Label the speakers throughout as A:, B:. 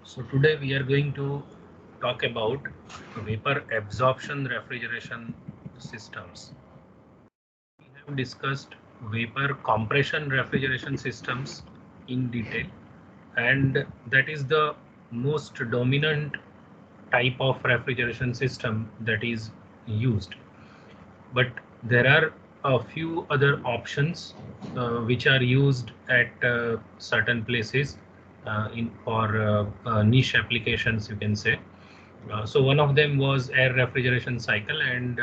A: So today we are going to talk about vapor absorption refrigeration systems. We have discussed vapor compression refrigeration systems in detail, and that is the most dominant type of refrigeration system that is used. But there are a few other options which are used at certain places in for niche applications, you can say. So one of them was air refrigeration cycle, and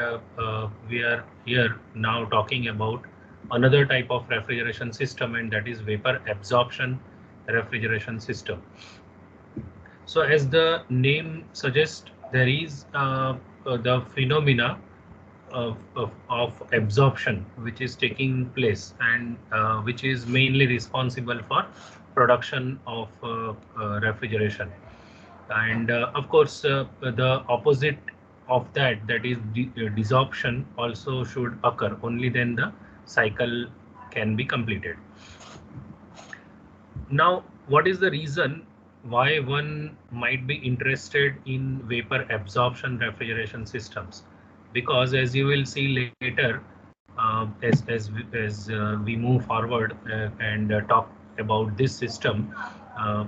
A: we are here now talking about another type of refrigeration system, and that is vapor absorption refrigeration system. So as the name suggests, there is the phenomena of absorption which is taking place, and which is mainly responsible for production of refrigeration. And of course, the opposite of that, that is desorption, also should occur. Only then the cycle can be completed. Now, what is the reason why one might be interested in vapor absorption refrigeration systems? Because as you will see later, as we move forward and talk about this system, uh,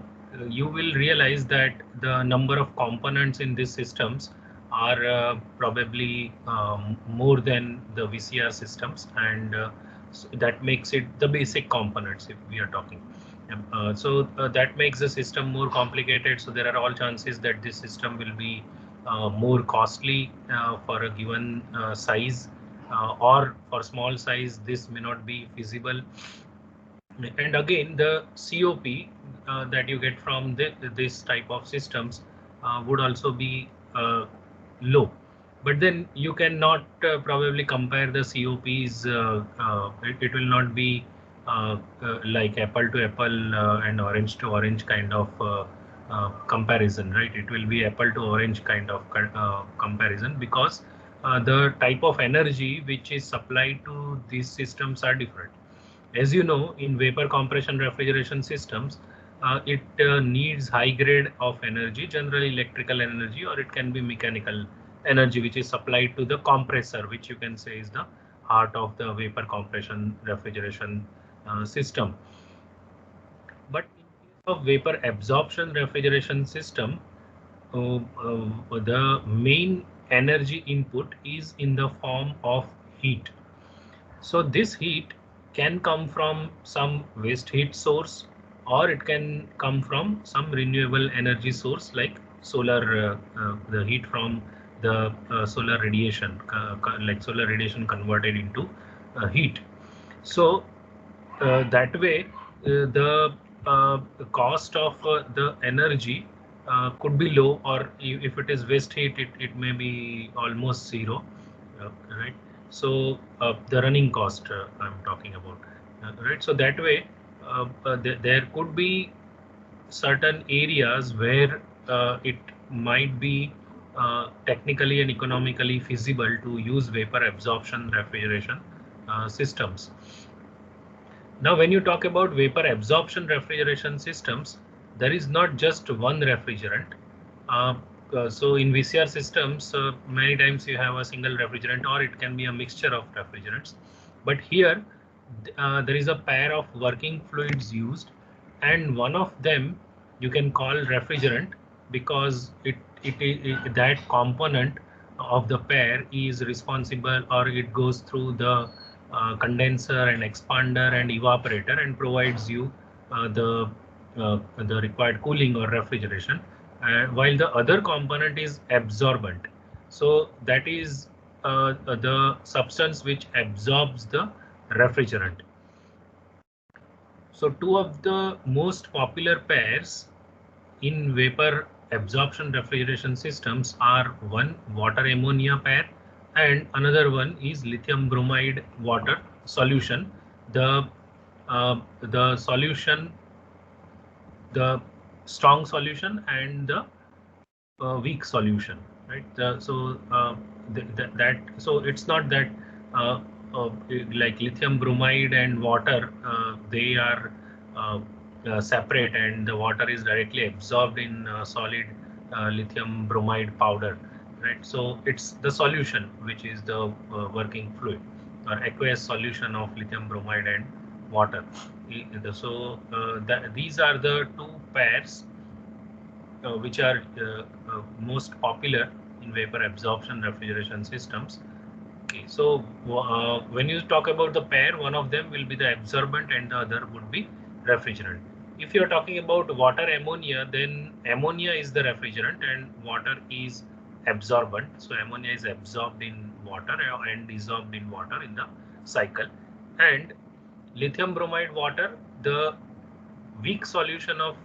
A: you will realize that the number of components in these systems are probably more than the VCR systems, and so that makes it the basic components if we are talking. That makes the system more complicated. So there are all chances that this system will be more costly for a given size, or for small size this may not be feasible. And again, the COP that you get from this type of systems would also be low. But then you cannot probably compare the COPs. It will not be like apple to apple and orange to orange kind of comparison, right? It will be apple to orange kind of comparison, because the type of energy which is supplied to these systems are different. As you know, in vapor compression refrigeration systems, it needs high grade of energy, generally electrical energy, or it can be mechanical energy, which is supplied to the compressor, which you can say is the heart of the vapor compression refrigeration system. But in case of vapor absorption refrigeration system, the main energy input is in the form of heat. So this heat can come from some waste heat source, or it can come from some renewable energy source like solar, the heat from the solar radiation, like solar radiation converted into heat. So that way, the cost of the energy could be low, or if it is waste heat, it may be almost zero, right? So the running cost I'm talking about, right? So that way, there could be certain areas where it might be technically and economically feasible to use vapor absorption refrigeration systems. Now, when you talk about vapor absorption refrigeration systems, there is not just one refrigerant. Uh, so in VCR systems, many times you have a single refrigerant, or it can be a mixture of refrigerants. But here, there is a pair of working fluids used, and one of them you can call refrigerant, because that component of the pair is responsible, or it goes through the condenser and expander and evaporator, and provides you the required cooling or refrigeration, while the other component is absorbent. So that is the substance which absorbs the refrigerant. So two of the most popular pairs in vapor absorption refrigeration systems are one water ammonia pair, and another one is lithium bromide water solution. The solution, the strong solution, and the weak solution, right? So it's not that like lithium bromide and water, they are separate and the water is directly absorbed in solid lithium bromide powder, right? So it's the solution which is the working fluid or aqueous solution of lithium bromide and water. So these are the two pairs which are most popular in vapor absorption refrigeration systems. Okay, so when you talk about the pair, one of them will be the absorbent and the other would be refrigerant. If you are talking about water ammonia, then ammonia is the refrigerant and water is absorbent. So ammonia is absorbed in water and dissolved in water in the cycle. And lithium bromide water, the weak solution of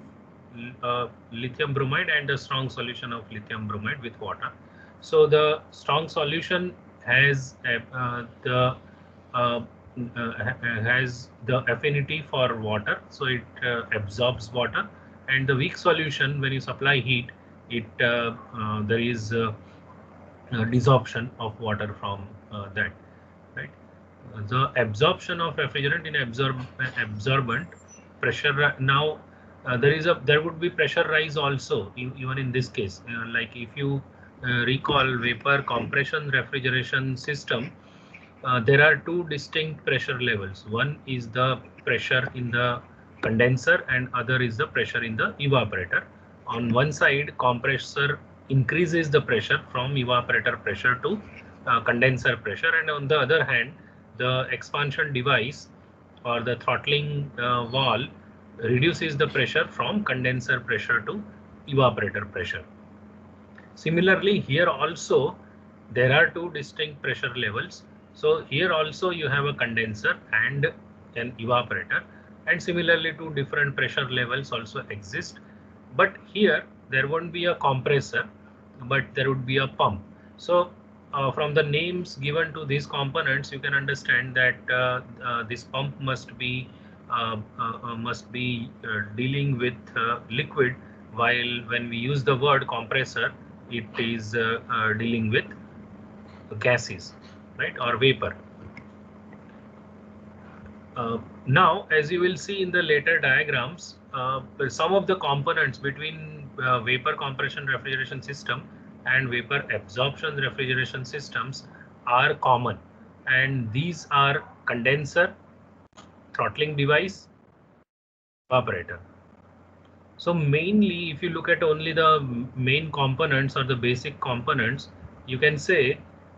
A: lithium bromide and a strong solution of lithium bromide with water. So the strong solution has uh, has the affinity for water, so it absorbs water, and the weak solution, when you supply heat, it there is desorption of water from that, right? The absorption of refrigerant in absorbent pressure now there would be pressure rise also even in this case. Like if you recall vapor compression refrigeration system, there are two distinct pressure levels. One is the pressure in the condenser and other is the pressure in the evaporator. On one side, compressor increases the pressure from evaporator pressure to condenser pressure, and on the other hand, the expansion device or the throttling valve reduces the pressure from condenser pressure to evaporator pressure. Similarly, here also there are two distinct pressure levels. So here also you have a condenser and an evaporator, and similarly two different pressure levels also exist. But here there won't be a compressor, but there would be a pump. So from the names given to these components, you can understand that this pump must be dealing with liquid, while when we use the word compressor, it is dealing with gases, right, or vapor. Now, as you will see in the later diagrams, some of the components between vapor compression refrigeration system and vapor absorption refrigeration systems are common, and these are condenser, throttling device, evaporator. So mainly, if you look at only the main components or the basic components, you can say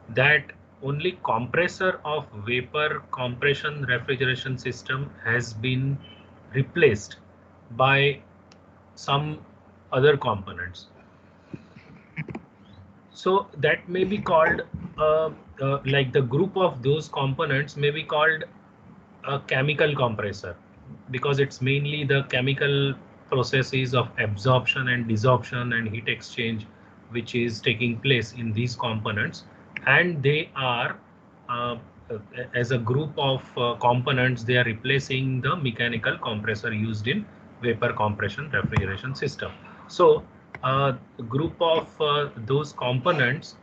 A: that only compressor of vapor compression refrigeration system has been replaced by some other components. So that may be called like the group of those components may be called a chemical compressor, because it's mainly the chemical processes of absorption and desorption and heat exchange which is taking place in these components, and they are uh, as a group of components, they are replacing the mechanical compressor used in vapor compression refrigeration system. So group of those components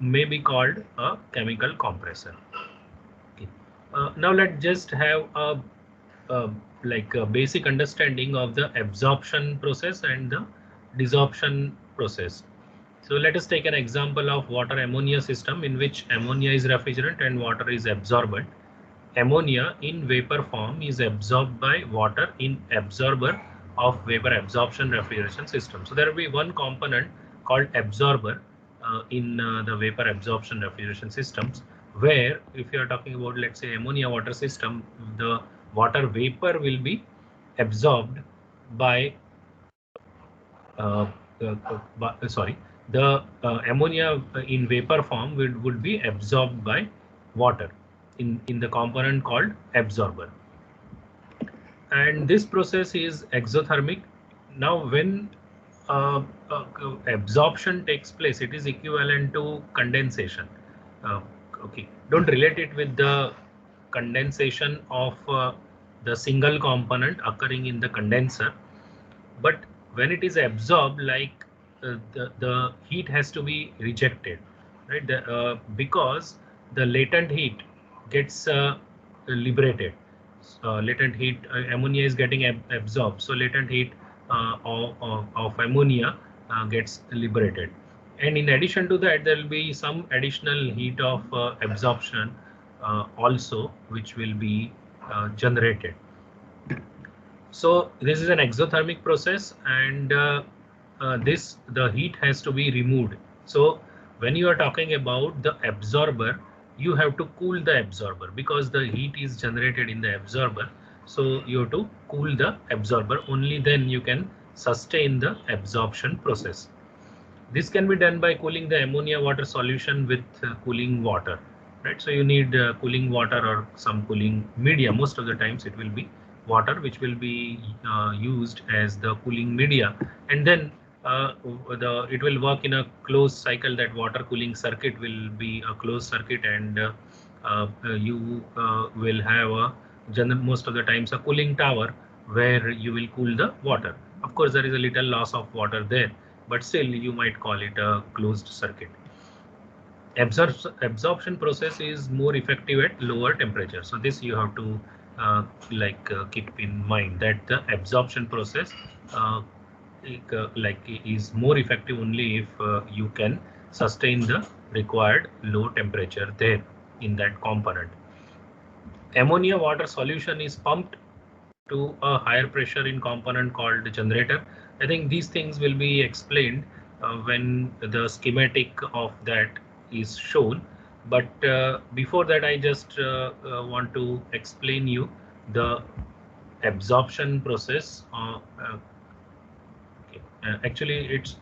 A: may be called a chemical compressor. Okay. Now let's just have a like a basic understanding of the absorption process and the desorption process. So let us take an example of water ammonia system in which ammonia is refrigerant and water is absorbent. Ammonia in vapor form is absorbed by water in absorber of vapor absorption refrigeration system. So there will be one component called absorber in the vapor absorption refrigeration systems, where if you are talking about, let's say, ammonia water system, the water vapor will be absorbed by uh, sorry, the ammonia in vapor form would be absorbed by water in the component called absorber, and this process is exothermic. Now when uh, uh, absorption takes place, it is equivalent to condensation. uh, okay, don't relate it with the condensation of the single component occurring in the condenser, but when it is absorbed, like the heat has to be rejected, right? Because the latent heat gets liberated. latent heat, ammonia is getting absorbed, so latent heat of ammonia gets liberated. And in addition to that, there will be some additional heat of absorption also, which will be generated. So this is an exothermic process, and the heat has to be removed. So when you are talking about the absorber, you have to cool the absorber because the heat is generated in the absorber. So you have to cool the absorber. Only then you can sustain the absorption process. This can be done by cooling the ammonia water solution with cooling water, right? So you need cooling water or some cooling media. Most of the times it will be water, which will be used as the cooling media, and then it will work in a closed cycle. That water cooling circuit will be a closed circuit, and you will have most of the times a cooling tower where you will cool the water. Of course, there is a little loss of water there, but still you might call it a closed circuit. Absorption process is more effective at lower temperature. So this you have to keep in mind, that the absorption process is more effective only if you can sustain the required low temperature there in that component. Ammonia water solution is pumped to a higher pressure in component called generator. I think these things will be explained when the schematic of that is shown. But before that, I just want to explain you the absorption process. Actually, it's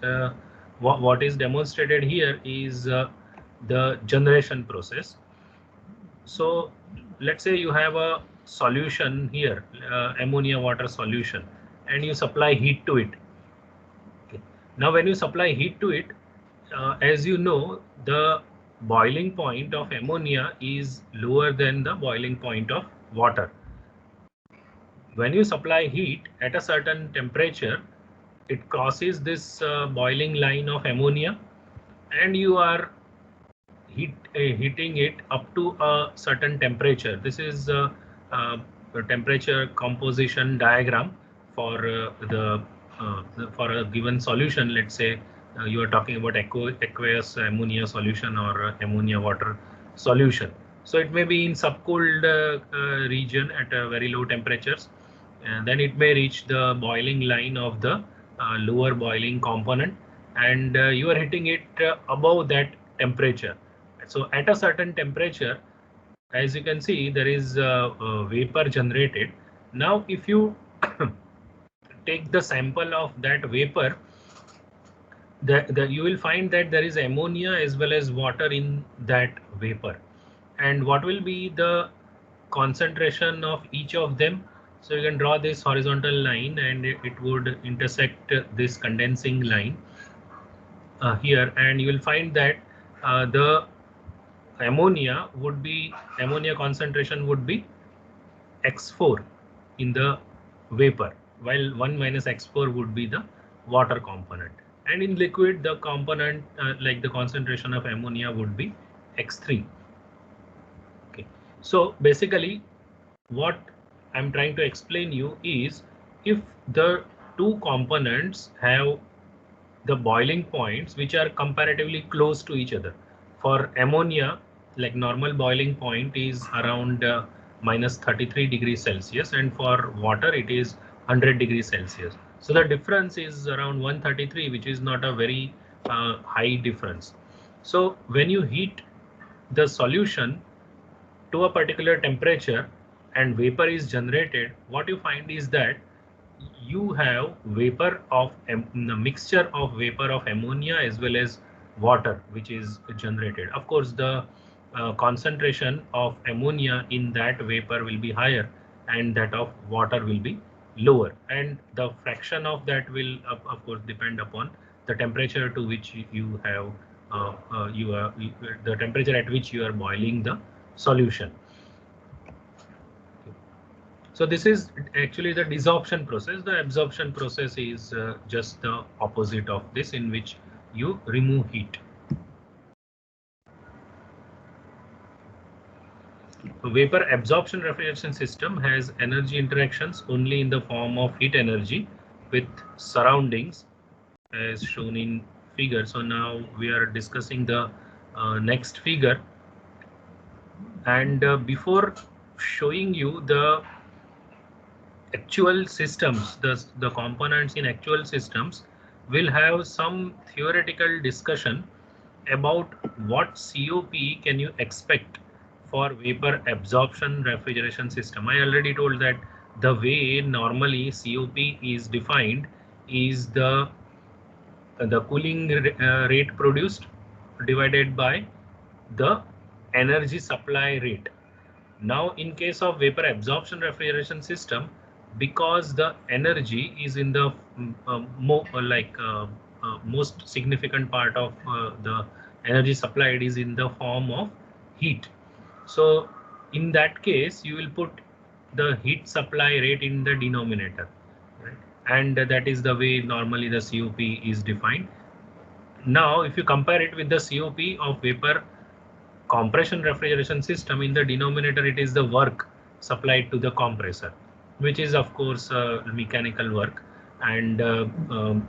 A: what is demonstrated here is the generation process. So let's say you have a solution here, ammonia water solution, and you supply heat to it. Okay. Now when you supply heat to it, as you know, the boiling point of ammonia is lower than the boiling point of water. When you supply heat at a certain temperature, it crosses this boiling line of ammonia, and you are heating it up to a certain temperature. This is a temperature composition diagram for for a given solution. Let's say you are talking about aqueous ammonia solution or ammonia water solution. So it may be in subcooled region at very low temperatures, and then it may reach the boiling line of the lower boiling component, and you are hitting it above that temperature. So at a certain temperature, as you can see, there is vapor generated. Now if you take the sample of that vapor, you will find that there is ammonia as well as water in that vapor. And what will be the concentration of each of them? So you can draw this horizontal line, and it would intersect this condensing line here, and you will find that the ammonia concentration would be x4 in the vapor, while 1 minus x4 would be the water component, and in liquid the component like the concentration of ammonia would be x3. Okay, so basically what I'm trying to explain you is, if the two components have the boiling points which are comparatively close to each other. For ammonia, like normal boiling point is around minus 33 degrees Celsius, and for water it is 100 degrees Celsius. So the difference is around 133, which is not a very high difference. So when you heat the solution to a particular temperature and vapor is generated, what you find is that you have vapor of the mixture of vapor of ammonia as well as water which is generated. Of course, the concentration of ammonia in that vapor will be higher, and that of water will be lower, and the fraction of that will of course depend upon the temperature to which you have the temperature at which you are boiling the solution. So this is actually the desorption process. The absorption process is just the opposite of this, in which you remove heat. vapor absorption refrigeration system has energy interactions only in the form of heat energy with surroundings as shown in figure. So now we are discussing the next figure, and before showing you the actual systems, the components in actual systems, will have some theoretical discussion about what COP can you expect for vapor absorption refrigeration system. I already told that the way normally COP is defined is the cooling rate produced divided by the energy supply rate. Now, in case of vapor absorption refrigeration system, because the energy is in the most significant part of the energy supplied is in the form of heat. So, in that case, you will put the heat supply rate in the denominator, right? And that is the way normally the COP is defined. Now, if you compare it with the COP of vapor compression refrigeration system, in the denominator it is the work supplied to the compressor, which is of course mechanical work, and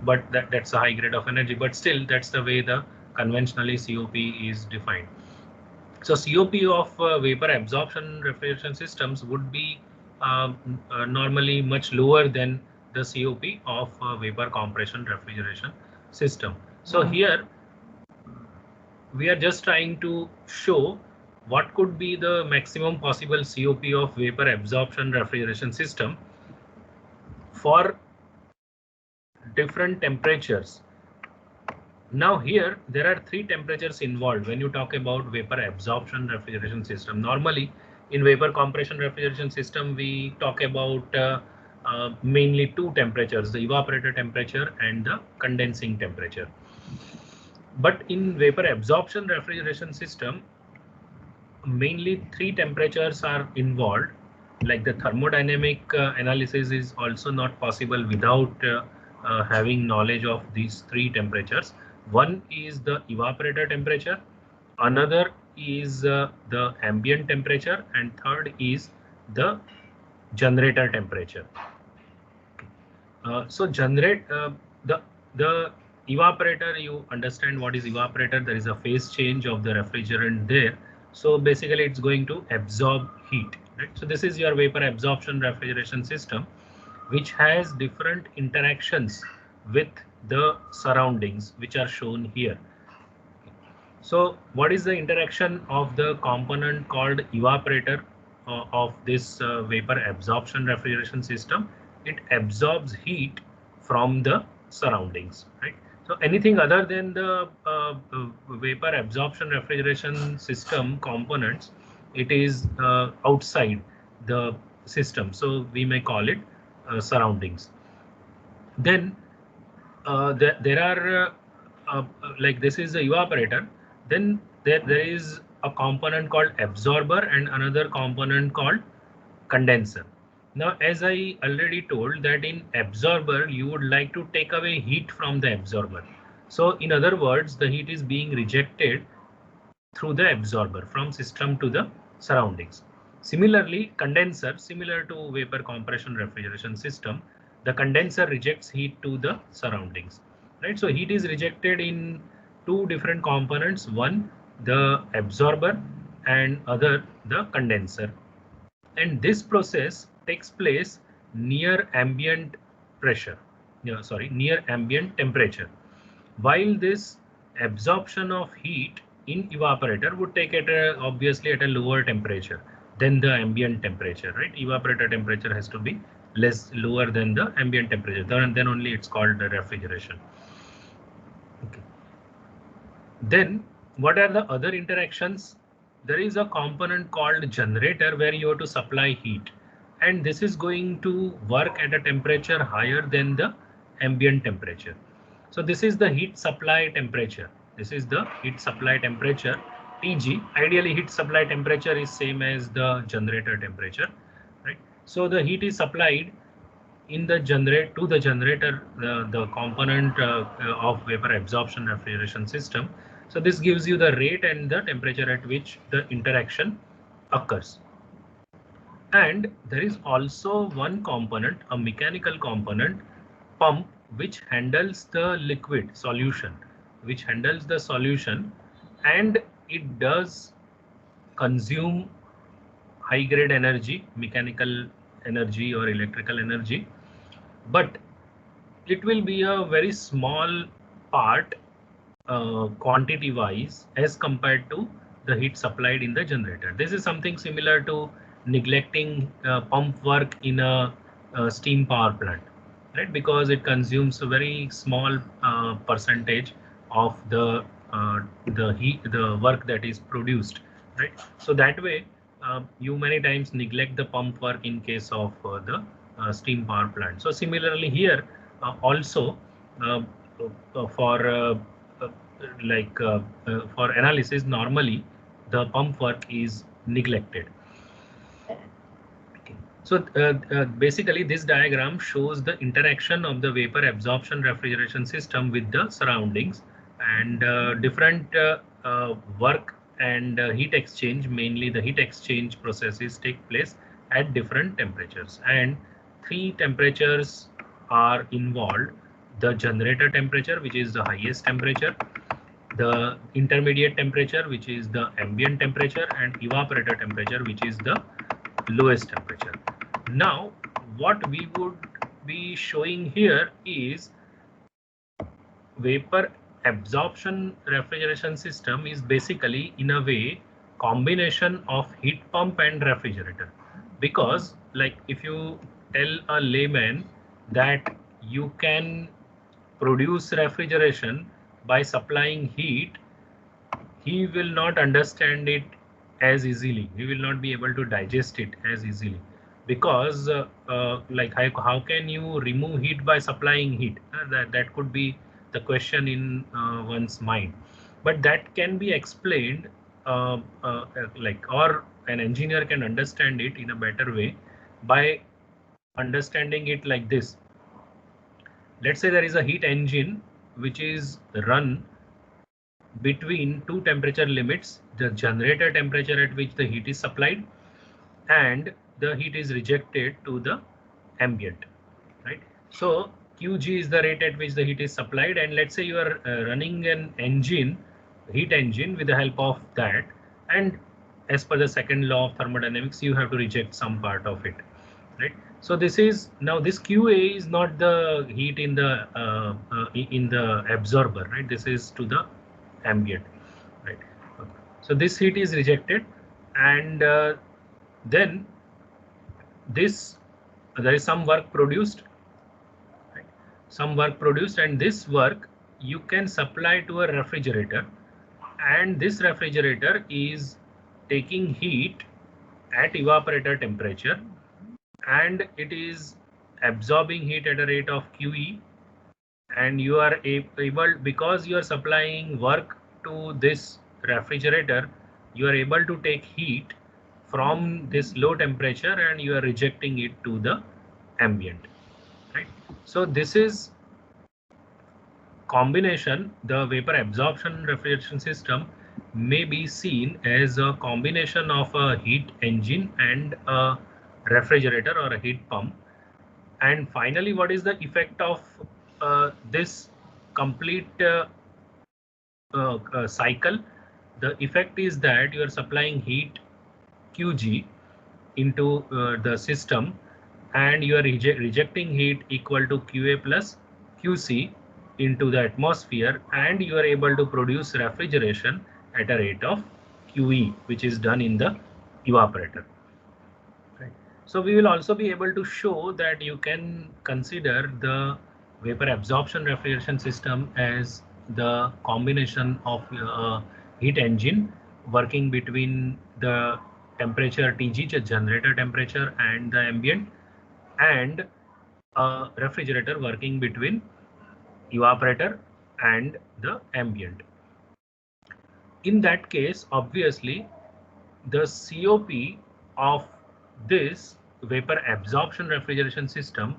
A: but that's a high grade of energy, but still that's the way the conventionally COP is defined. So COP of vapor absorption refrigeration systems would be normally much lower than the COP of vapor compression refrigeration system. So here we are just trying to show what could be the maximum possible COP of vapor absorption refrigeration system for different temperatures. Now here there are three temperatures involved when you talk about vapor absorption refrigeration system. Normally in vapor compression refrigeration system we talk about mainly two temperatures, the evaporator temperature and the condensing temperature. But in vapor absorption refrigeration system, mainly three temperatures are involved. Like the thermodynamic analysis is also not possible without having knowledge of these three temperatures. One is the evaporator temperature, another is the ambient temperature, and third is the generator temperature. So the evaporator, you understand what is evaporator. There is a phase change of the refrigerant there. So basically it's going to absorb heat, right? So this is your vapor absorption refrigeration system, which has different interactions with the surroundings, which are shown here. So what is the interaction of the component called evaporator of this vapor absorption refrigeration system? It absorbs heat from the surroundings, right? So anything other than the vapor absorption refrigeration system components, it is outside the system. So we may call it surroundings. Then there are like this is the evaporator. Then there is a component called absorber and another component called condenser. Now, as I already told that in absorber, you would like to take away heat from the absorber. So in other words, the heat is being rejected through the absorber from system to the surroundings. Similarly, condenser, similar to vapor compression refrigeration system, the condenser rejects heat to the surroundings, right? So heat is rejected in two different components, one the absorber and other the condenser. And this process takes place near ambient pressure, near ambient temperature. While this absorption of heat in evaporator would take it obviously at a lower temperature than the ambient temperature, right? Evaporator temperature has to be lower than the ambient temperature. Then only it's called refrigeration. Okay. Then what are the other interactions? There is a component called generator where you have to supply heat, and this is going to work at a temperature higher than the ambient temperature. So this is the heat supply temperature. This is the heat supply temperature, Tg. Ideally heat supply temperature is same as the generator temperature, right? So the heat is supplied in the generator, the component of vapor absorption refrigeration system. So this gives you the rate and the temperature at which the interaction occurs. And there is also one component, a mechanical component, pump, which handles the liquid solution, and it does consume high grade energy, mechanical energy or electrical energy, but it will be a very small part quantity wise as compared to the heat supplied in the generator. This is something similar to neglecting pump work in a steam power plant, right? Because it consumes a very small percentage of the work that is produced, right? So that way, you many times neglect the pump work in case of the steam power plant. So similarly here also uh, for uh, for analysis, normally the pump work is neglected. Okay. So basically this diagram shows the interaction of the vapor absorption refrigeration system with the surroundings, and different work and heat exchange, mainly the heat exchange processes take place at different temperatures, and three temperatures are involved: the generator temperature, which is the highest temperature, the intermediate temperature, which is the ambient temperature, and evaporator temperature, which is the lowest temperature. Now, what we would be showing here is vapor absorption refrigeration system is basically in a way combination of heat pump and refrigerator. Because like if you tell a layman that you can produce refrigeration by supplying heat, he will not understand it as easily. He will not be able to digest it as easily, because like how can you remove heat by supplying heat? That could be the question in one's mind, but that can be explained or an engineer can understand it in a better way by understanding it like this. Let's say there is a heat engine which is run between two temperature limits: the generator temperature at which the heat is supplied and the heat is rejected to the ambient, right? So Qg is the rate at which the heat is supplied, and let's say you are running an engine, heat engine, with the help of that, and as per the second law of thermodynamics, you have to reject some part of it, right? So this is now, this Qa is not the heat in the absorber, right? This is to the ambient, right? Okay. So this heat is rejected, and then this there is some work produced, right? Some work produced, and this work you can supply to a refrigerator, and this refrigerator is taking heat at evaporator temperature, and it is absorbing heat at a rate of QE, and you are able, because you are supplying work to this refrigerator, you are able to take heat from this low temperature and you are rejecting it to the ambient, right? So this is combination. The vapor absorption refrigeration system may be seen as a combination of a heat engine and a refrigerator or a heat pump. And finally, what is the effect of this complete cycle? The effect is that you are supplying heat Qg into the system, and you are rejecting heat equal to Qa plus Qc into the atmosphere, and you are able to produce refrigeration at a rate of QE, which is done in the evaporator. Right. So we will also be able to show that you can consider the vapor absorption refrigeration system as the combination of heat engine working between the temperature Tg, generator temperature, and the ambient, and a refrigerator working between evaporator and the ambient. In that case, obviously, the COP of this vapor absorption refrigeration system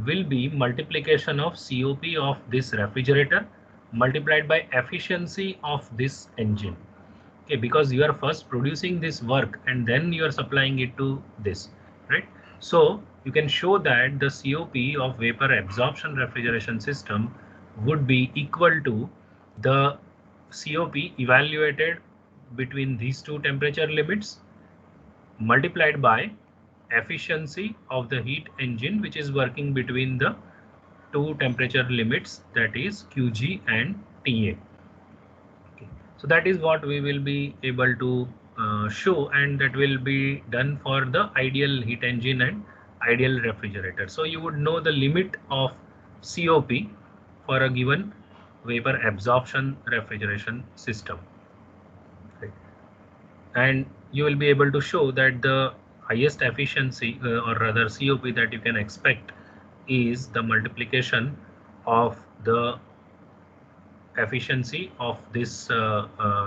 A: will be multiplication of COP of this refrigerator multiplied by efficiency of this engine. Okay, because you are first producing this work and then you are supplying it to this. right? So you can show that the COP of vapor absorption refrigeration system would be equal to the COP evaluated between these two temperature limits multiplied by efficiency of the heat engine which is working between the two temperature limits, that is QG and TA. Okay. So that is what we will be able to show, and that will be done for the ideal heat engine and ideal refrigerator. So you would know the limit of COP for a given vapor absorption refrigeration system. Right. And you will be able to show that the highest efficiency or rather COP that you can expect is the multiplication of the efficiency of this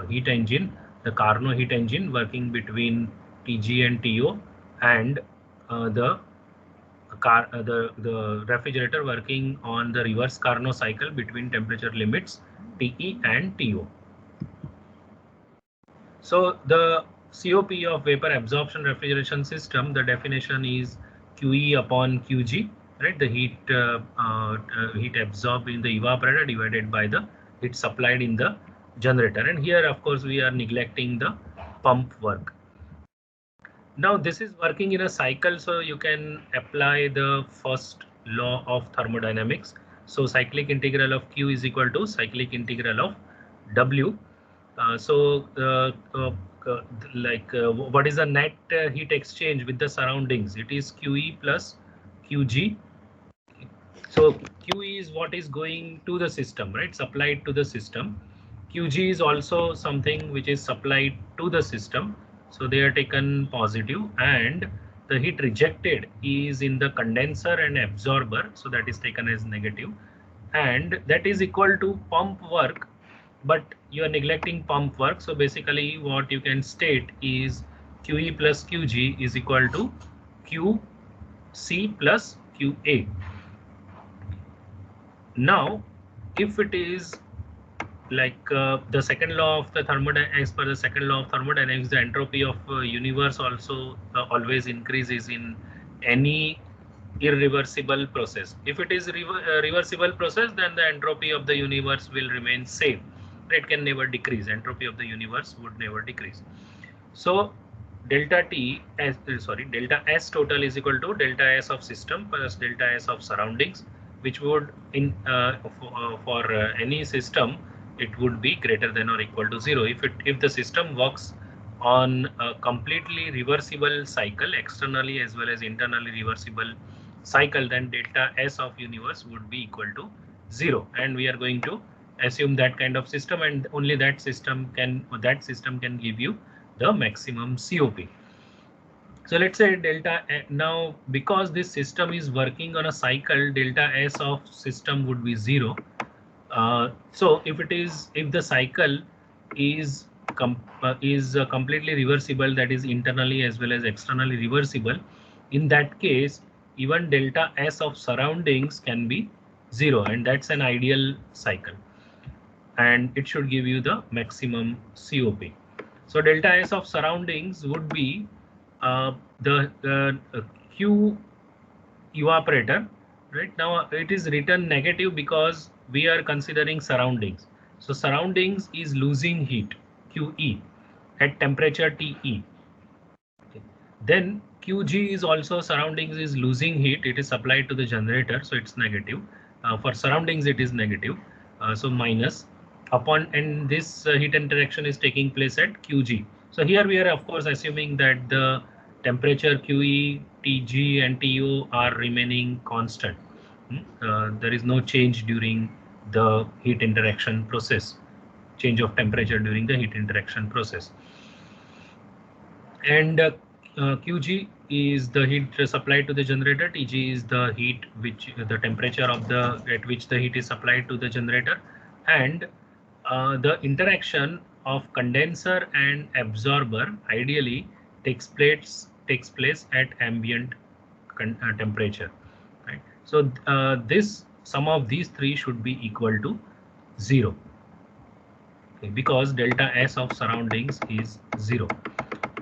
A: heat engine, the Carnot heat engine working between TG and TO, and the the refrigerator working on the reverse Carnot cycle between temperature limits TE and TO. So the COP of vapor absorption refrigeration system, the definition is QE upon QG, right? The heat absorbed in the evaporator divided by the heat supplied in the generator. And here, of course, we are neglecting the pump work. Now this is working in a cycle, so you can apply the first law of thermodynamics. So cyclic integral of Q is equal to cyclic integral of W. What is the net heat exchange with the surroundings? It is QE plus QG. So QE is what is going to the system, right? Supplied to the system. QG is also something which is supplied to the system. So they are taken positive, and the heat rejected is in the condenser and absorber. So that is taken as negative, and that is equal to pump work, but you are neglecting pump work. So basically what you can state is QE plus QG is equal to QC plus QA. Now, if it is like the second law of the thermodynamics, as per the second law of thermodynamics, the entropy of universe also always increases in any irreversible process. If it is reversible process, then the entropy of the universe will remain same. It can never decrease. Entropy of the universe would never decrease. So delta S total is equal to delta S of system plus delta S of surroundings, which would for any system it would be greater than or equal to 0 if the system works on a completely reversible cycle, externally as well as internally reversible cycle, then delta S of universe would be equal to 0, and we are going to assume that kind of system, and only that system can give you the maximum COP. So let's say delta now, because this system is working on a cycle, delta S of system would be 0. So if the cycle is completely reversible, that is internally as well as externally reversible, in that case even delta S of surroundings can be 0, and that's an ideal cycle, and it should give you the maximum COP. So delta S of surroundings would be the Q evaporator. Right now it is written negative because we are considering surroundings. So surroundings is losing heat, QE, at temperature TE. Okay. Then QG is also surroundings is losing heat. It is supplied to the generator, so it's negative. For surroundings it is negative, so minus upon, and this heat interaction is taking place at QG. So here we are of course assuming that the temperature QE, TG and TO are remaining constant. There is no change during the heat interaction process, change of temperature during the heat interaction process. And QG is the heat supplied to the generator, TG is the heat which the temperature of the at which the heat is supplied to the generator, and the interaction of condenser and absorber ideally takes place at ambient temperature, right? So this sum of these three should be equal to 0, okay, because delta S of surroundings is 0.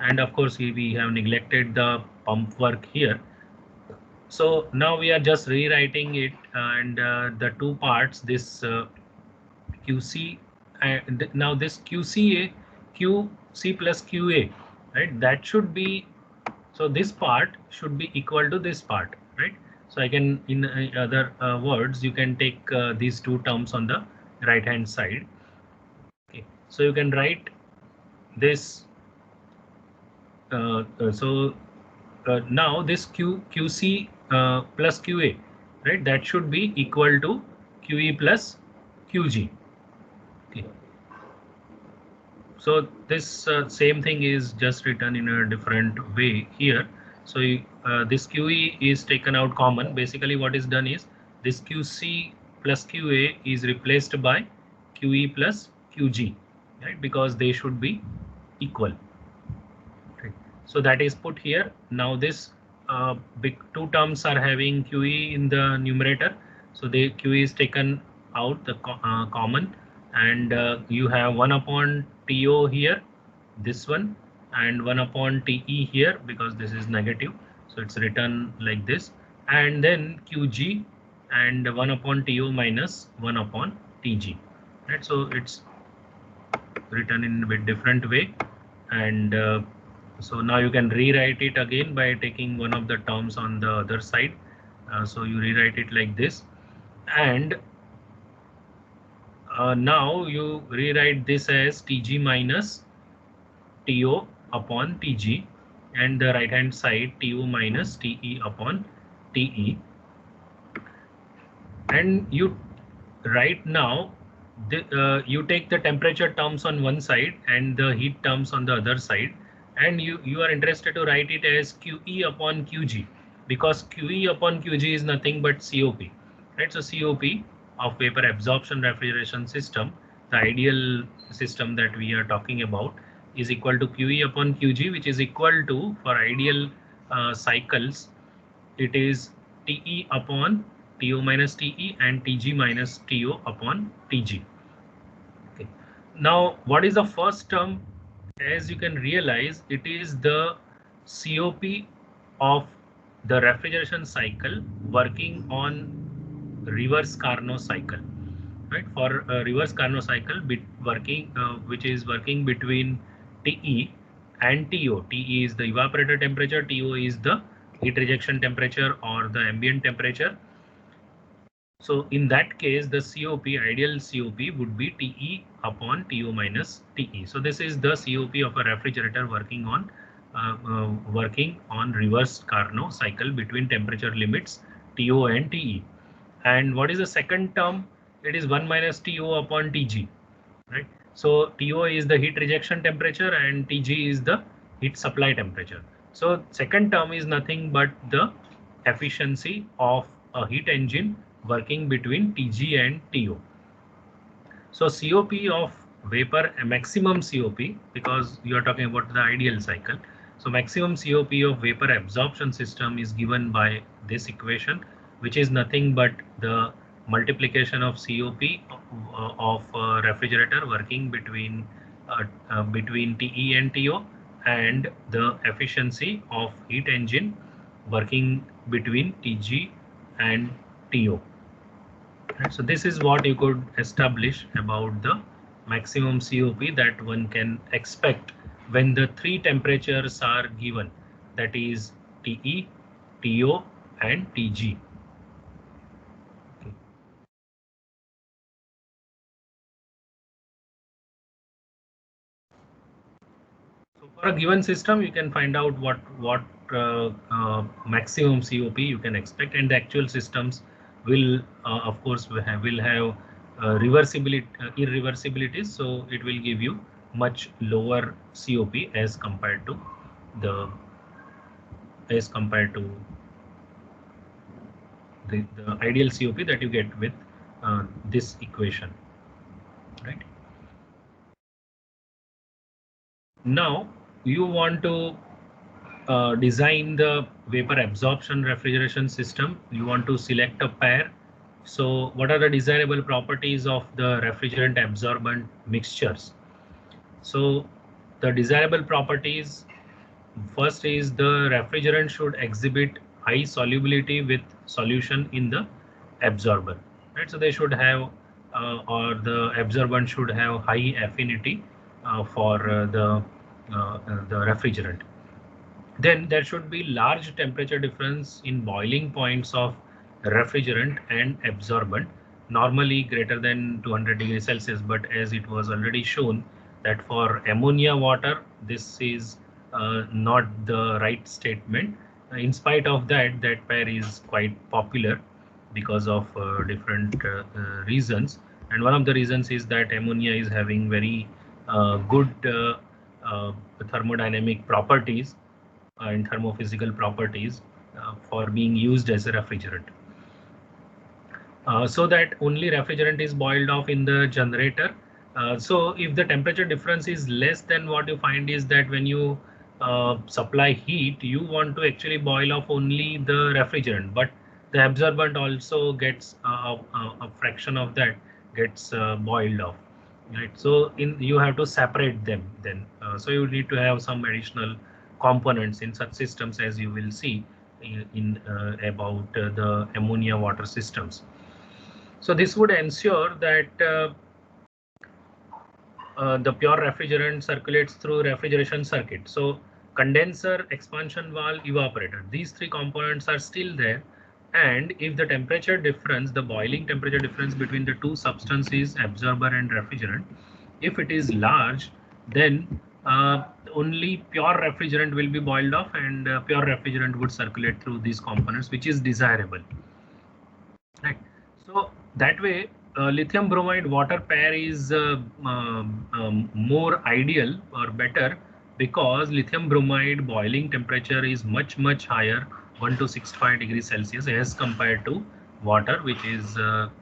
A: And of course we have neglected the pump work here. So now we are just rewriting it, and the two parts, this QC, and now this QCA, QC plus QA, right? That should be, so this part should be equal to this part, right? So I can, in other words, you can take these two terms on the right hand side. Okay, so you can write this. Now this QC plus QA, right? That should be equal to QE plus QG. Okay. So this same thing is just written in a different way here. So this QE is taken out common. Basically, what is done is this QC plus QA is replaced by QE plus QG, right? Because they should be equal. Right. So that is put here. Now this big two terms are having QE in the numerator. So the QE is taken out, the common, and you have 1 upon TO here, this one, and 1 upon TE here, because this is negative. So it's written like this, and then QG and 1 upon TO minus 1 upon TG. Right. So it's written in a bit different way, and so now you can rewrite it again by taking one of the terms on the other side. So you rewrite it like this, and now you rewrite this as TG minus TO upon TG, and the right hand side TO minus TE upon TE. And you right now you take the temperature terms on one side and the heat terms on the other side, and you are interested to write it as QE upon QG, because QE upon QG is nothing but COP, right? So COP of vapor absorption refrigeration system, the ideal system that we are talking about, is equal to QE upon QG, which is equal to, for ideal cycles, it is TE upon TO minus TE and TG minus TO upon TG. Okay. Now, what is the first term? As you can realize, it is the COP of the refrigeration cycle working on reverse Carnot cycle, right? For a reverse Carnot cycle, which is working between TE and TO. TE is the evaporator temperature, TO is the heat rejection temperature or the ambient temperature. So in that case, the COP, ideal COP, would be TE upon TO minus TE. So this is the COP of a refrigerator working on reverse Carnot cycle between temperature limits TO and TE. And what is the second term? It is 1 minus TO upon TG, right? So TO is the heat rejection temperature and TG is the heat supply temperature. So second term is nothing but the efficiency of a heat engine working between TG and TO. So COP of vapor, maximum COP, because you are talking about the ideal cycle. So maximum COP of vapor absorption system is given by this equation, which is nothing but the multiplication of COP of refrigerator working between TE and TO, and the efficiency of heat engine working between TG and TO. Right, so this is what you could establish about the maximum COP that one can expect when the three temperatures are given, that is TE, TO and TG. Okay. So for a given system, you can find out what maximum COP you can expect, and the actual systems will of course will have irreversibilities, so it will give you much lower COP as compared to the ideal COP that you get with this equation, right? Now you want to design the vapor absorption refrigeration system. You want to select a pair. So what are the desirable properties of the refrigerant absorbent mixtures? So the desirable properties, first is the refrigerant should exhibit high solubility with solution in the absorber, right? So they should have or the absorbent should have high affinity for the refrigerant. Then there should be large temperature difference in boiling points of refrigerant and absorbent, normally greater than 200 degrees Celsius. But as it was already shown that for ammonia water, this is not the right statement. In spite of that, that pair is quite popular because of different reasons. And one of the reasons is that ammonia is having very good thermodynamic properties and thermophysical properties for being used as a refrigerant. So that only refrigerant is boiled off in the generator. So if the temperature difference is less, then what you find is that when you supply heat, you want to actually boil off only the refrigerant, but the absorbent also gets a fraction of that gets boiled off, right? So you have to separate them then. So you need to have some additional components in such systems, as you will see in about the ammonia water systems. So this would ensure that the pure refrigerant circulates through refrigeration circuit. So condenser, expansion valve, evaporator, these three components are still there. And if the temperature difference, the boiling temperature difference between the two substances, absorber and refrigerant, if it is large, then only pure refrigerant will be boiled off, and pure refrigerant would circulate through these components, which is desirable. Right. So that way, lithium bromide water pair is more ideal or better, because lithium bromide boiling temperature is much higher, 1 to 65 degrees Celsius, as compared to water, which is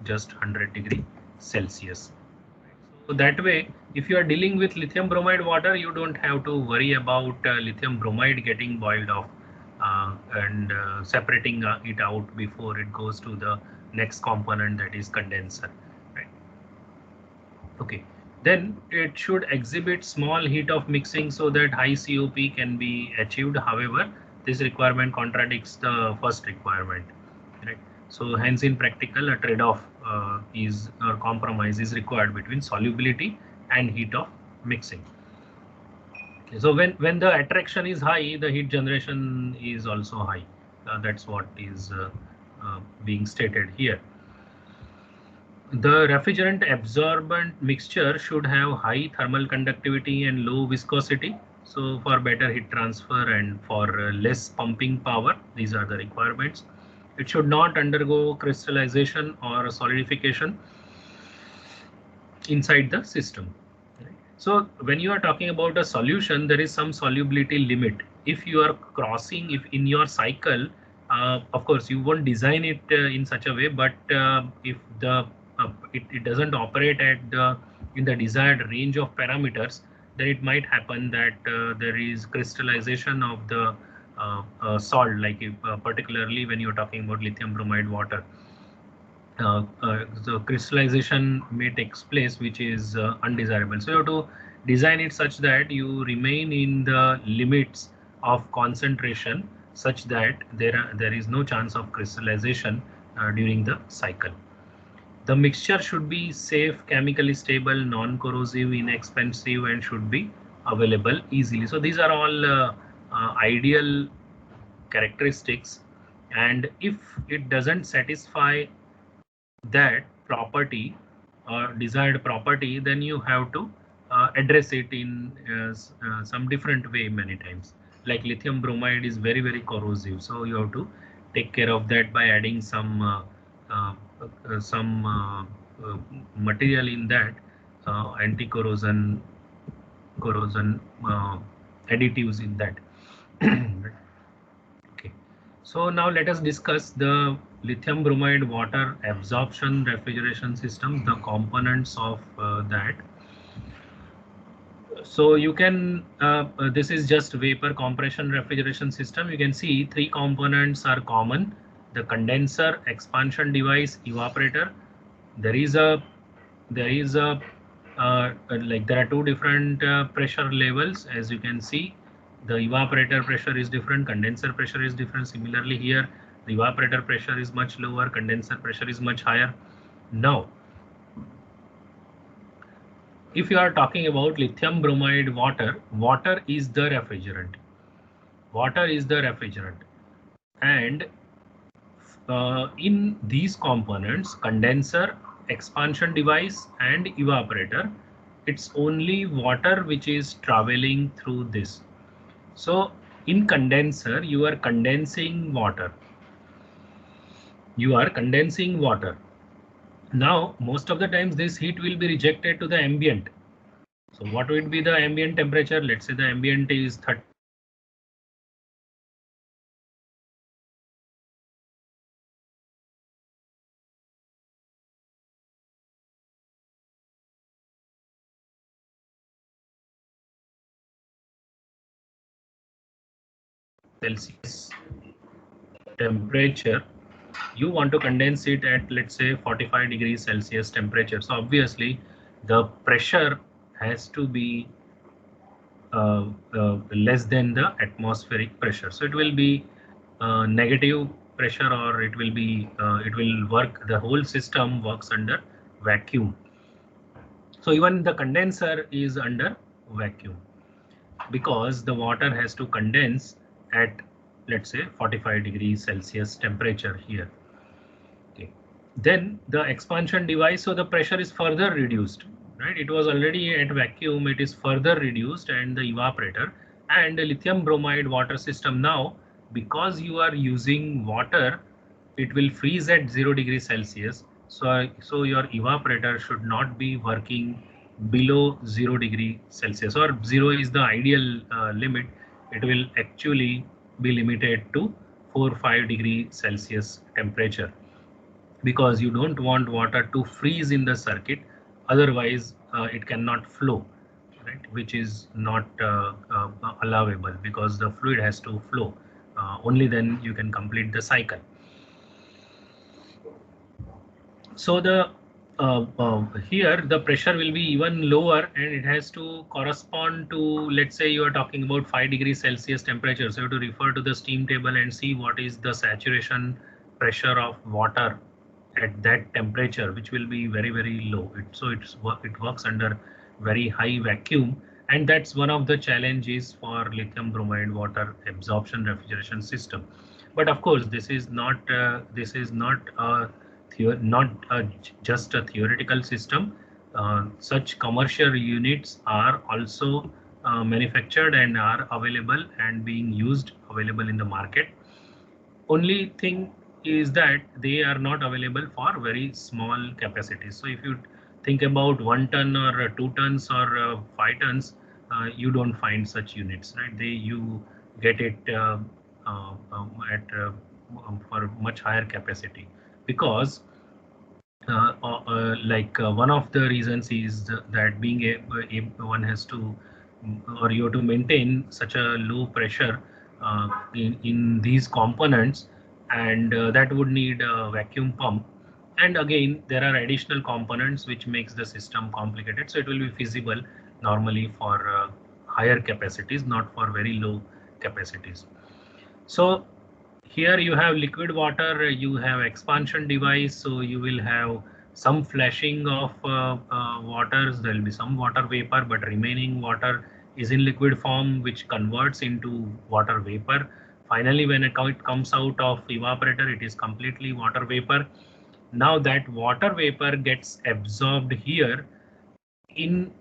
A: just 100 degree Celsius. So that way, if you are dealing with lithium bromide water, you don't have to worry about lithium bromide getting boiled off and separating it out before it goes to the next component, that is condenser, right? Okay, then it should exhibit small heat of mixing so that high COP can be achieved. However, this requirement contradicts the first requirement, right? So hence in practical, a trade-off is or compromise is required between solubility and heat of mixing. Okay, so when the attraction is high, the heat generation is also high. That's what is being stated here. The refrigerant absorbent mixture should have high thermal conductivity and low viscosity. So for better heat transfer and for less pumping power, these are the requirements. It should not undergo crystallization or solidification inside the system. So when you are talking about a solution, there is some solubility limit. If you are crossing, if in your cycle, of course you won't design it in such a way, but if the it doesn't operate at the in the desired range of parameters, then it might happen that there is crystallization of the salt, like if, particularly when you're talking about lithium bromide water. The crystallization may take place, which is undesirable. So you have to design it such that you remain in the limits of concentration, such that there is no chance of crystallization during the cycle. The mixture should be safe, chemically stable, non-corrosive, inexpensive, and should be available easily. So these are all ideal characteristics, and if it doesn't satisfy that property or desired property, then you have to address it in some different way many times. Like lithium bromide is very corrosive, so you have to take care of that by adding some material in that, anti-corrosion additives in that. Okay, so now let us discuss the lithium bromide water absorption refrigeration system, the components of that. So you can this is just vapor compression refrigeration system. You can see three components are common: the condenser, expansion device, evaporator. There is a like there are two different pressure levels, as you can see. The evaporator pressure is different, condenser pressure is different. Similarly here, the evaporator pressure is much lower, condenser pressure is much higher. Now, if you are talking about lithium bromide water, water is the refrigerant. Water is the refrigerant. And in these components, condenser, expansion device, and evaporator, it's only water which is traveling through this. So in condenser, you are condensing water. You are condensing water. Now, most of the times this heat will be rejected to the ambient. So what would be the ambient temperature? Let's say the ambient is 30. Celsius temperature, you want to condense it at, let's say, 45 degrees Celsius temperature. So obviously the pressure has to be less than the atmospheric pressure. So it will be negative pressure, or it will work, the whole system works under vacuum. So even the condenser is under vacuum, because the water has to condense at, let's say, 45 degrees Celsius temperature here. Okay. Then the expansion device, so the pressure is further reduced, right? It was already at vacuum, it is further reduced, and the evaporator and the lithium bromide water system now, because you are using water, it will freeze at 0 degrees Celsius. So your evaporator should not be working below 0 degree Celsius, or 0 is the ideal limit. It will actually be limited to 4-5 degree Celsius temperature, because you don't want water to freeze in the circuit, otherwise it cannot flow, right? Which is not allowable, because the fluid has to flow, only then you can complete the cycle. So the here the pressure will be even lower, and it has to correspond to, let's say you are talking about 5 degrees Celsius temperature. So you have to refer to the steam table and see what is the saturation pressure of water at that temperature, which will be very, very low. It works under very high vacuum, and that's one of the challenges for lithium bromide water absorption refrigeration system. But of course, this is not a just a theoretical system. Such commercial units are also manufactured and are available and being used, available in the market. Only thing is that they are not available for very small capacities. So if you think about 1 ton or 2 tons or 5 tons, you don't find such units, right? You get it at for much higher capacity, because one of the reasons is that being one has to, or you have to maintain such a low pressure in these components, and that would need a vacuum pump. And again, there are additional components which makes the system complicated. So it will be feasible normally for higher capacities, not for very low capacities. So here you have liquid water, you have expansion device, so you will have some flashing of waters. There will be some water vapor, but remaining water is in liquid form, which converts into water vapor. Finally, when it comes out of evaporator, it is completely water vapor. Now that water vapor gets absorbed here in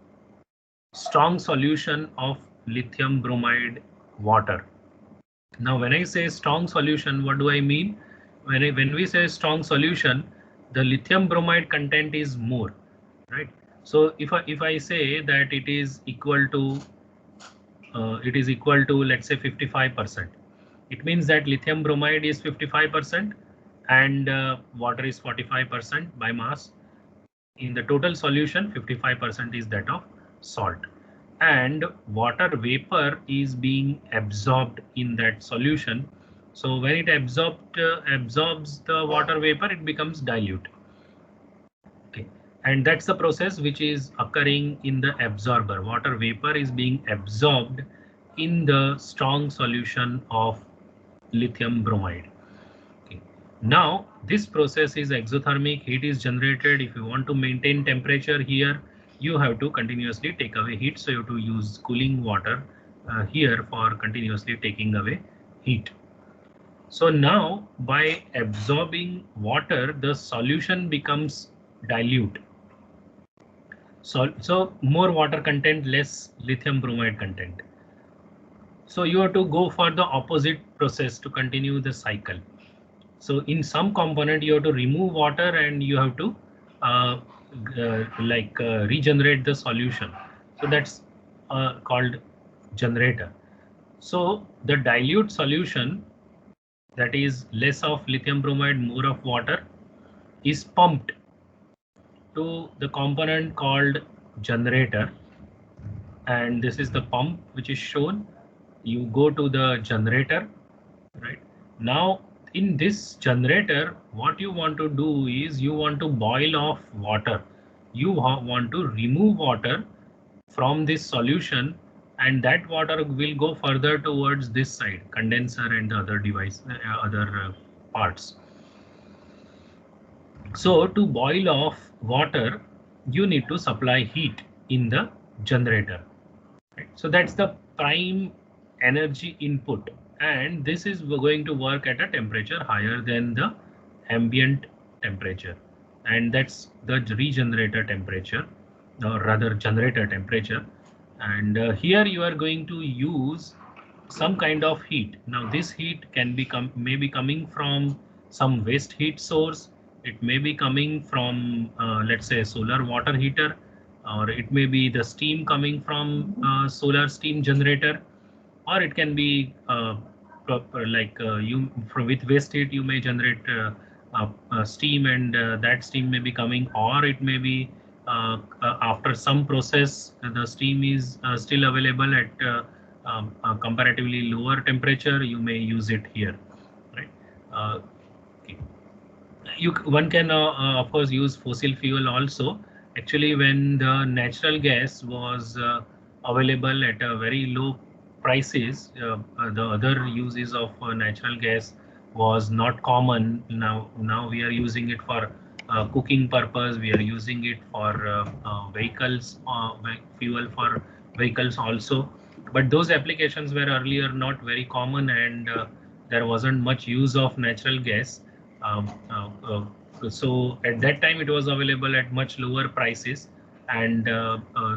A: strong solution of lithium bromide water. Now, when I say strong solution, what do I mean? When we say strong solution, the lithium bromide content is more, right? So if I say that it is equal to let's say 55%, it means that lithium bromide is 55% and water is 45% by mass. In the total solution, 55% is that of salt, and water vapor is being absorbed in that solution. So when it absorbs the water vapor, it becomes dilute. Okay, and that's the process which is occurring in the absorber. Water vapor is being absorbed in the strong solution of lithium bromide. Okay. Now this process is exothermic, heat is generated. If you want to maintain temperature here, you have to continuously take away heat, so you have to use cooling water here for continuously taking away heat. So now by absorbing water, the solution becomes dilute. So more water content, less lithium bromide content. So you have to go for the opposite process to continue the cycle. So in some component you have to remove water and you have to regenerate the solution. So that's called generator. So the dilute solution, that is less of lithium bromide, more of water, is pumped to the component called generator, and this is the pump which is shown. You go to the generator, right? Now in this generator, what you want to do is you want to boil off water. You want to remove water from this solution, and that water will go further towards this side, condenser and the other device, other parts. So to boil off water, you need to supply heat in the generator. Right? So that's the prime energy input, and this is going to work at a temperature higher than the ambient temperature, and that's the regenerator temperature, or rather generator temperature. And here you are going to use some kind of heat. Now this heat can be may be coming from some waste heat source. It may be coming from let's say solar water heater, or it may be the steam coming from solar steam generator, or it can be you from with waste heat you may generate steam, and that steam may be coming, or it may be after some process the steam is still available at a comparatively lower temperature. You may use it here, right? Okay. One can of course use fossil fuel also. Actually, when the natural gas was available at a very low prices, the other uses of natural gas was not common. Now we are using it for cooking purpose. We are using it for vehicles, fuel for vehicles also. But those applications were earlier not very common, and there wasn't much use of natural gas. So at that time it was available at much lower prices, and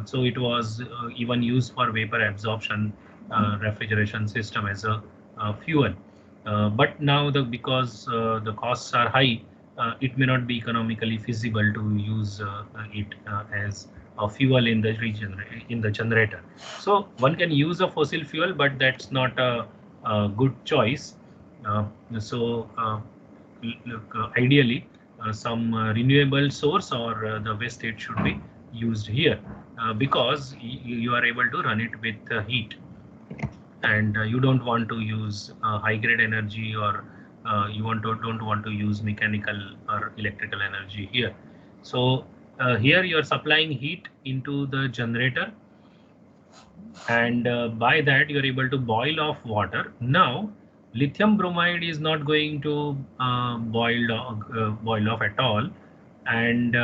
A: so it was even used for vapor absorption refrigeration system as a fuel. But now because the costs are high, it may not be economically feasible to use it as a fuel in the generator. So one can use a fossil fuel, but that's not a good choice. Uh, so Ideally some renewable source or the waste heat should be used here, because you are able to run it with heat, and you don't want to use high grade energy, or you don't want to use mechanical or electrical energy here. So here you are supplying heat into the generator, and by that you are able to boil off water. Now lithium bromide is not going to boil off at all, and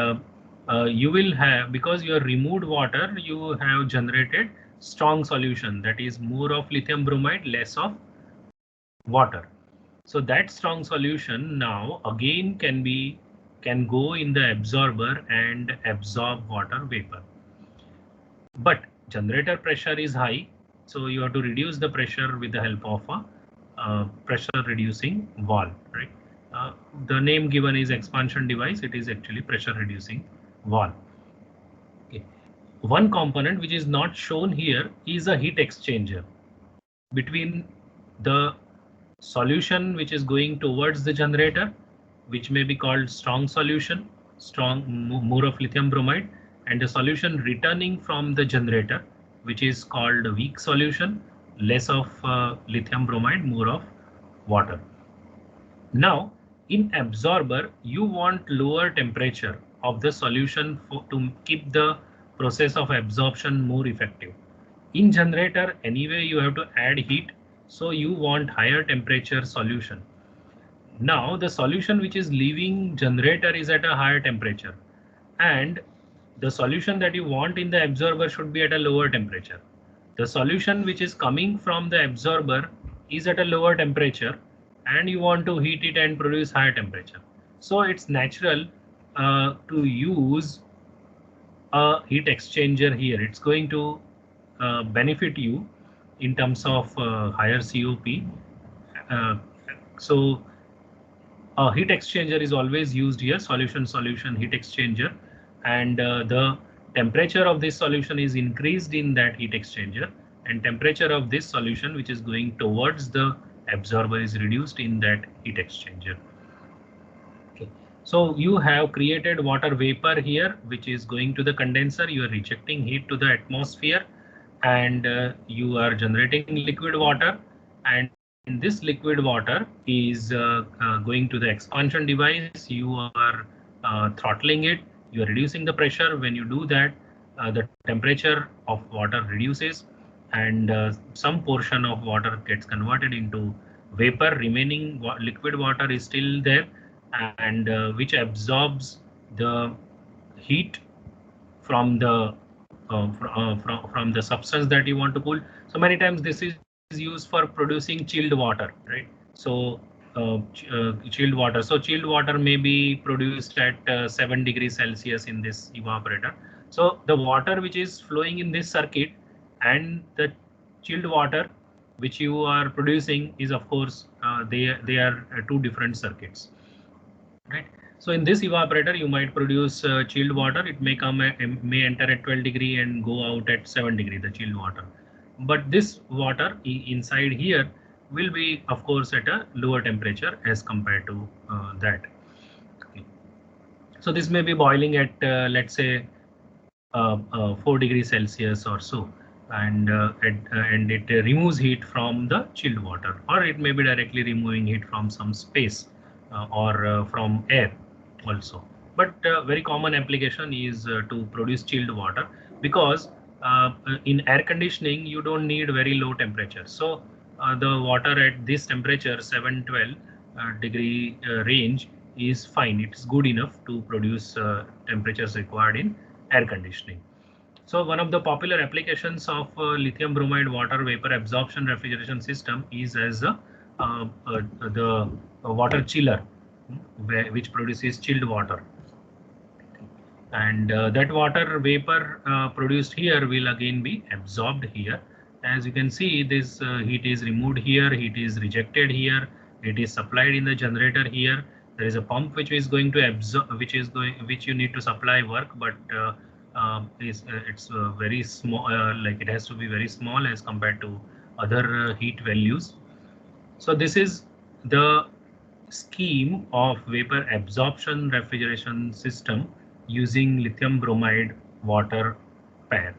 A: you will have, because you have removed water, you have generated strong solution, that is more of lithium bromide, less of water. So that strong solution now again can go in the absorber and absorb water vapor. But generator pressure is high, so you have to reduce the pressure with the help of a pressure reducing valve, right? The name given is expansion device. It is actually pressure reducing valve. Okay. One component which is not shown here is a heat exchanger between the solution which is going towards the generator, which may be called strong solution, more of lithium bromide, and the solution returning from the generator, which is called weak solution, less of lithium bromide, more of water. Now in absorber, you want lower temperature of the solution to keep the process of absorption more effective. In generator, anyway, you have to add heat. So you want higher temperature solution. Now the solution which is leaving generator is at a higher temperature, and the solution that you want in the absorber should be at a lower temperature. The solution which is coming from the absorber is at a lower temperature, and you want to heat it and produce higher temperature. So it's natural to use a heat exchanger here. It's going to benefit you in terms of higher COP. Uh, so a heat exchanger is always used here, solution heat exchanger, and the temperature of this solution is increased in that heat exchanger, and temperature of this solution which is going towards the absorber is reduced in that heat exchanger. Okay. So you have created water vapor here, which is going to the condenser. You are rejecting heat to the atmosphere, and you are generating liquid water. And this liquid water is going to the expansion device. You are throttling it. You are reducing the pressure. When you do that, the temperature of water reduces, and some portion of water gets converted into vapor. Remaining liquid water is still there, and which absorbs the heat from the from the substance that you want to cool. So many times this is used for producing chilled water, right? So chilled water. So chilled water may be produced at 7 degrees Celsius in this evaporator. So the water which is flowing in this circuit and the chilled water which you are producing is, of course, they are two different circuits, right? So in this evaporator, you might produce chilled water. It may come may enter at 12 degree and go out at 7 degree, the chilled water. But this water inside here will be, of course, at a lower temperature as compared to that. Okay. So this may be boiling at let's say 4 degrees Celsius or so, and it removes heat from the chilled water, or it may be directly removing heat from some space or from air also. But very common application is to produce chilled water, because in air conditioning you don't need very low temperature. So the water at this temperature 712 degree range is fine. It's good enough to produce temperatures required in air conditioning. So one of the popular applications of lithium bromide water vapor absorption refrigeration system is as the water chiller, which produces chilled water. And that water vapor produced here will again be absorbed here. As you can see, this heat is removed here, heat is rejected here, it is supplied in the generator here. There is a pump which is going to absorb, which you need to supply work, but it's very small, like it has to be very small as compared to other heat values. So this is the scheme of vapor absorption refrigeration system using lithium bromide water pair.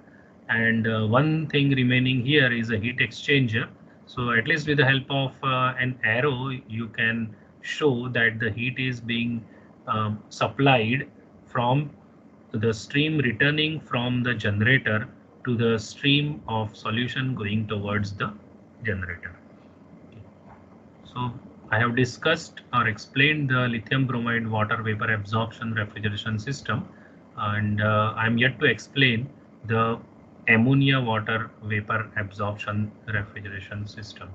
A: And one thing remaining here is a heat exchanger. So at least with the help of an arrow, you can show that the heat is being supplied from the stream returning from the generator to the stream of solution going towards the generator. So I have discussed or explained the lithium bromide water vapor absorption refrigeration system, and I am yet to explain the ammonia water vapor absorption refrigeration system.